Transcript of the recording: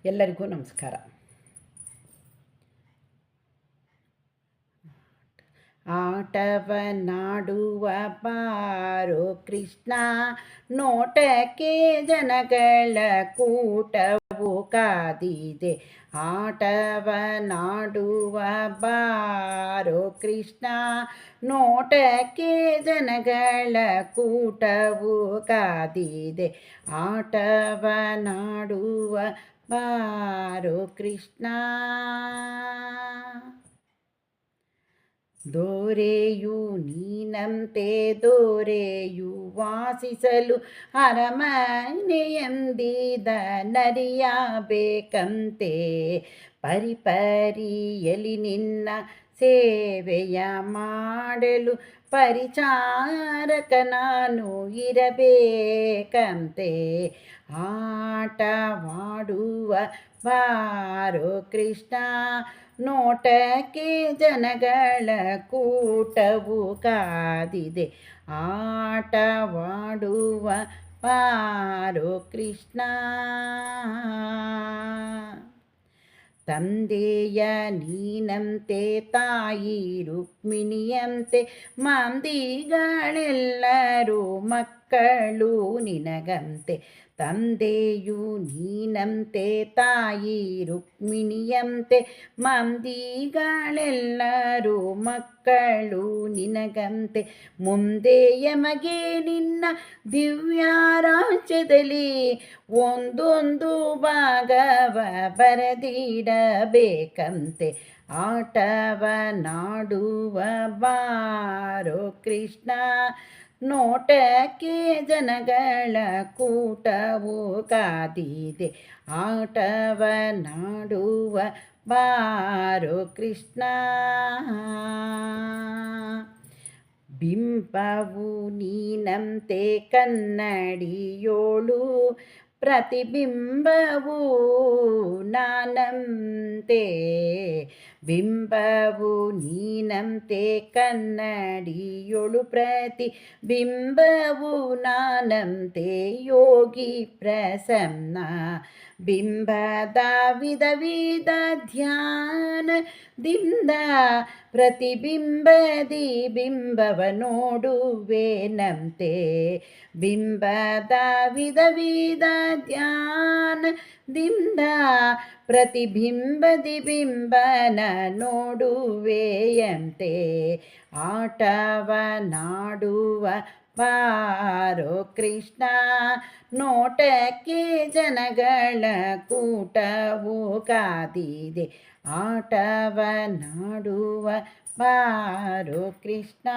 ಎಲ್ಲರಿಗೂ ನಮಸ್ಕಾರ. ಆಟವನ್ನಾಡುವ ಬಾರೋ ಕೃಷ್ಣ, ನೋಟಕ್ಕೆ ಜನಗಳ ಕೂಟವು ಕಾದಿದೆ. ಆಟವನ್ನಾಡುವ ಬಾರೋ ಕೃಷ್ಣ, ನೋಟಕ್ಕೆ ಜನಗಳ ಕೂಟವು ಕಾದಿದೆ. ಆಟವನ್ನಾಡುವ ಬಾರೋ ಕೃಷ್ಣ. ದೊರೆಯು ನೀನಂತೆ ದೊರೆಯು ವಾಸಿಸಲು ಅರಮನೆಯಂದಿದ ನರಿಯಬೇಕಂತೆ. ಪರಿಪರಿಯಲಿ ನಿನ್ನ ಸೇವೆಯ ಮಾಡಲು ಪರಿಚಾರಕ ನಾನು ಇರಬೇಕಂತೆ. ಆಟವಾಡುವ ಬಾರೋ ಕೃಷ್ಣ, ನೋಟಕ್ಕೆ ಜನಗಳ ಕೂಟವು ಕಾದಿದೆ. ಆಟವಾಡುವ ಬಾರೋ ಕೃಷ್ಣ. ತಂದೆಯ ನೀನಂತೆ ತಾಯಿ ರುಕ್ಮಿಣಿಯಂತೆ ಮಂದಿಗಳೆಲ್ಲರೂ ಮಕ್ಕಳು ನಿನಗಂತೆ. ತಂದೆಯು ನೀನಂತೆ ತಾಯಿ ರುಕ್ಮಿಣಿಯಂತೆ ಮಂದಿಗಳೆಲ್ಲರೂ ಮಕ್ಕಳು ನಿನಗಂತೆ. ಮುಂದೆ ಯಮಗೆ ನಿನ್ನ ದಿವ್ಯ ರಾಜ್ಯದಲ್ಲಿ ಒಂದೊಂದು ಭಾಗವ ಬರೆದಿಡಬೇಕಂತೆ. ಆಟವನ್ನಾಡುವ ಬಾರೋ ಕೃಷ್ಣ, ನೋಟಕ್ಕೆ ಜನಗಳ ಕೂಟವು ಕಾದಿದೆ. ಆಟವನ್ನಾಡುವ ಬಾರೋ ಕೃಷ್ಣ. ಬಿಂಬವು ನೀನಂತೆ ಕನ್ನಡಿಯೋಳು, ಪ್ರತಿಬಿಂಬವು ನಾನಂತೆ. ಬಿಂಬವು ನೀನಂತೆ ಕನ್ನಡಿಯೋಳು, ಪ್ರತಿಬಿಂಬವು ನಾನಂತೆ. ಯೋಗಿ ಪ್ರಸನ್ನ ಬಿಂಬದ ವಿಧ ವಿಧ ಧ್ಯಾನದಿಂದ ಪ್ರತಿಬಿಂಬದಿ ಬಿಂಬವ ನೋಡುವೆನಂತೆ. ಬಿಂಬದ ವಿಧ ವಿಧ ಧ್ಯಾನದಿಂದ ಪ್ರತಿಬಿಂಬದಿ ಬಿಂಬನ ನೋಡುವೆಯಂತೆ. ಆಟವನ್ನಾಡುವ ಬಾರೋ ಕೃಷ್ಣ, ನೋಟಕ್ಕೆ ಜನಗಳ ಕೂಟವು ಕಾದಿದೆ. ಆಟವನ್ನಾಡುವ ಬಾರೋ ಕೃಷ್ಣ.